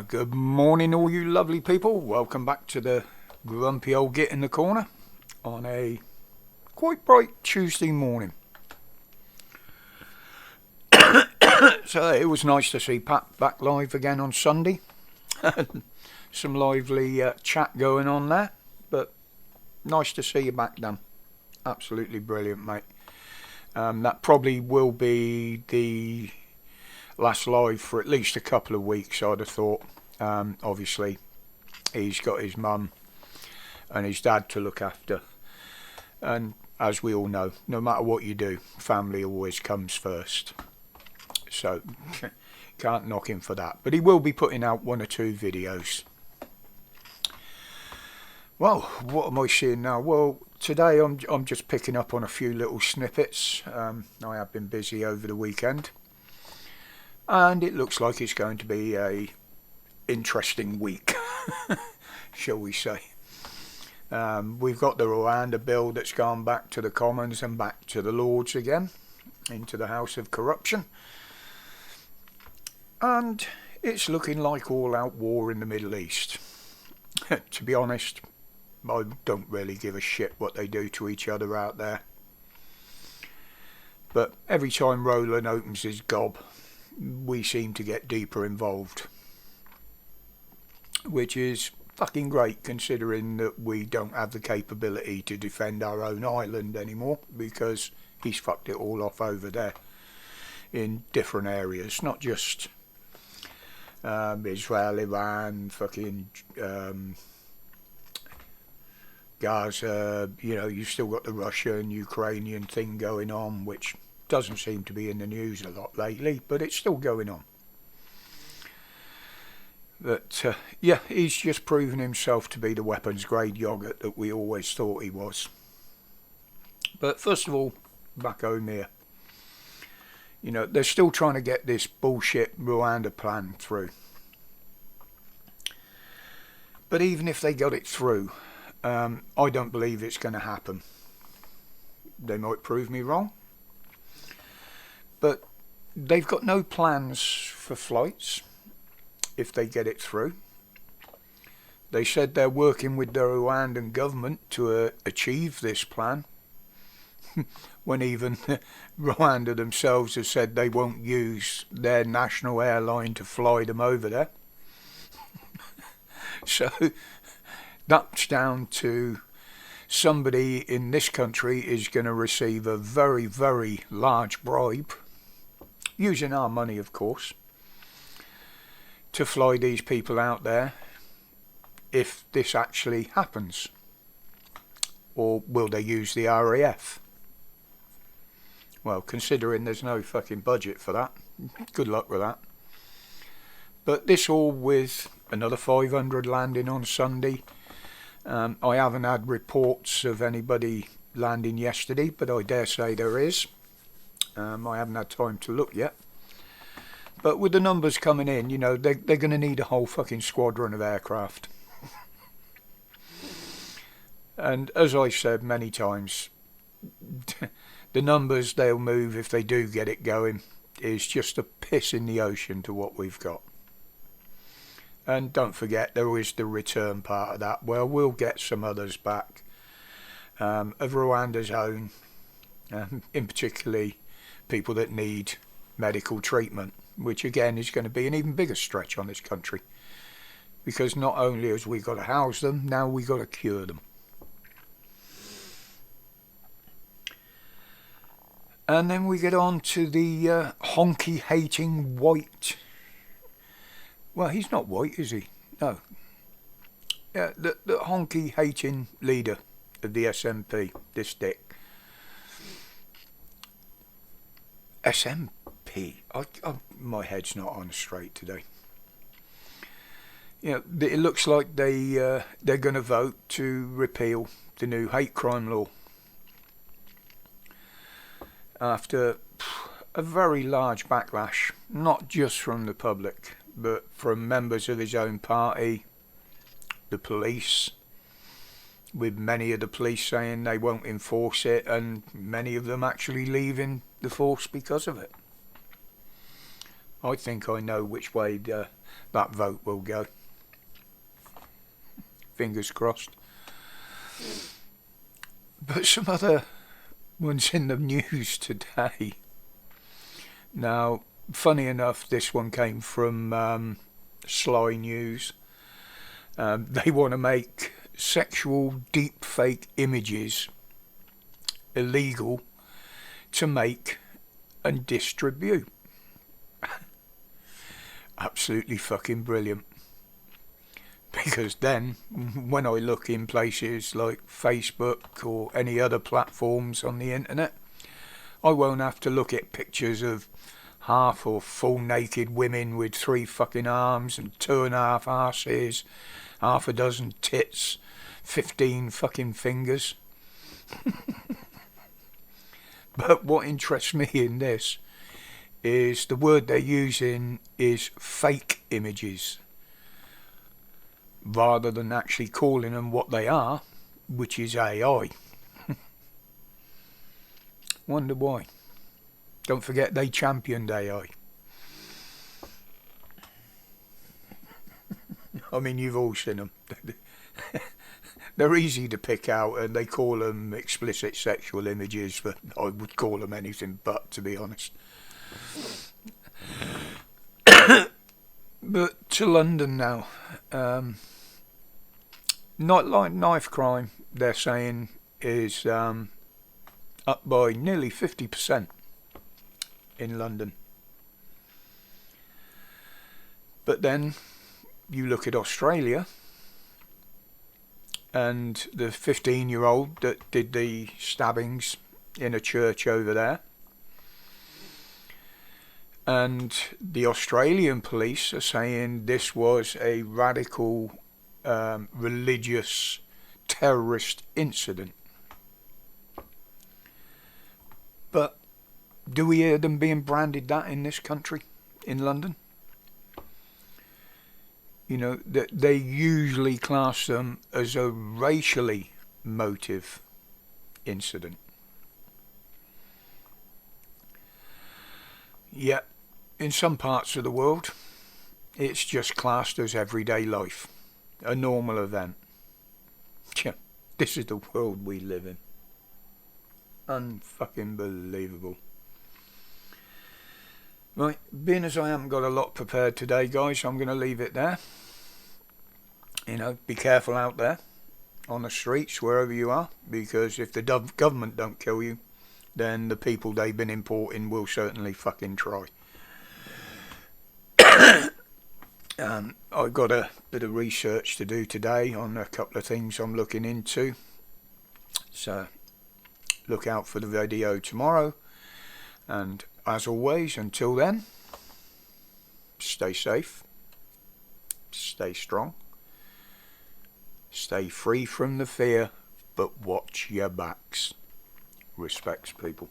Good morning, all you lovely people. Welcome back to the grumpy old git in the corner on a quite bright Tuesday morning. So it was nice to see Pat back live again on Sunday. Some lively chat going on there, but nice to see you back, Dan. Absolutely brilliant, mate. That probably will be the last live for at least a couple of weeks, I'd have thought. Obviously, he's got his mum and his dad to look after. And as we all know, no matter what you do, family always comes first. So, can't knock him for that. But he will be putting out 1 or 2 videos. Well, what am I seeing now? Well, today I'm just picking up on a few little snippets. I have been busy over the weekend. And it looks like it's going to be a interesting week, shall we say. We've got the Rwanda bill that's gone back to the Commons and back to the Lords again, into the House of Corruption. And it's looking like all-out war in the Middle East. To be honest, I don't really give a shit what they do to each other out there. But every time Roland opens his gob, we seem to get deeper involved. Which is fucking great, considering that we don't have the capability to defend our own island anymore, because he's fucked it all off over there in different areas, not just Israel, Iran, fucking Gaza. You know, you've still got the Russian, Ukrainian thing going on, which doesn't seem to be in the news a lot lately, but it's still going on. But yeah, he's just proven himself to be the weapons grade yoghurt that we always thought he was. But first of all, back home here, you know, they're still trying to get this bullshit Rwanda plan through. But even if they got it through, I don't believe it's going to happen. They might prove me wrong. But they've got no plans for flights if they get it through. They said they're working with the Rwandan government to achieve this plan. When even Rwanda themselves have said they won't use their national airline to fly them over there. So that's down to somebody in this country is going to receive a very, very large bribe, using our money of course, to fly these people out there if this actually happens. Or will they use the RAF? Well, considering there's no fucking budget for that, good luck with that. But this all with another 500 landing on Sunday. I haven't had reports of anybody landing yesterday, but I dare say there is. I haven't had time to look yet. But with the numbers coming in, you know, they're going to need a whole fucking squadron of aircraft. And as I said many times, the numbers they'll move if they do get it going is just a piss in the ocean to what we've got. And don't forget, there is the return part of that. Well, we'll get some others back of Rwanda's own, in particularly people that need medical treatment, which again is going to be an even bigger stretch on this country, because not only has we got to house them, now we got to cure them. And then we get on to the honky hating white. Well, he's not white, is he? No. Yeah, the honky hating leader of the SNP, this dick. SNP. My head's not on straight today. You know, it looks like they're going to vote to repeal the new hate crime law after a very large backlash, not just from the public, but from members of his own party, the police, with many of the police saying they won't enforce it, and many of them actually leaving the force because of it. I think I know which way that vote will go. Fingers crossed. But some other ones in the news today. Now, funny enough, this one came from Sly News. They want to make sexual deepfake images illegal to make and distribute. Absolutely fucking brilliant. Because then, when I look in places like Facebook or any other platforms on the internet, I won't have to look at pictures of half or full naked women with 3 fucking arms and 2.5 arses, half a dozen tits, 15 fucking fingers. But what interests me in this is the word they're using is fake images, rather than actually calling them what they are, which is AI. Wonder why. Don't forget they championed AI. I mean, you've all seen them. They're easy to pick out, and they call them explicit sexual images, but I would call them anything but, to be honest. But to London now. Nightlight knife crime, they're saying, is up by nearly 50% in London. But then you look at Australia, and the 15-year-old that did the stabbings in a church over there, and the Australian police are saying this was a radical religious terrorist incident. But do we hear them being branded that in this country, in London? You know, that they usually class them as a racially motive incident. Yet, in some parts of the world, it's just classed as everyday life, a normal event. Yeah, this is the world we live in. Unfucking believable. Right, being as I haven't got a lot prepared today, guys, I'm going to leave it there. You know, be careful out there on the streets, wherever you are, because if the government don't kill you, then the people they've been importing will certainly fucking try. I've got a bit of research to do today on a couple of things I'm looking into. So, look out for the video tomorrow. And as always, until then, stay safe, stay strong, stay free from the fear, but watch your backs. Respects, people.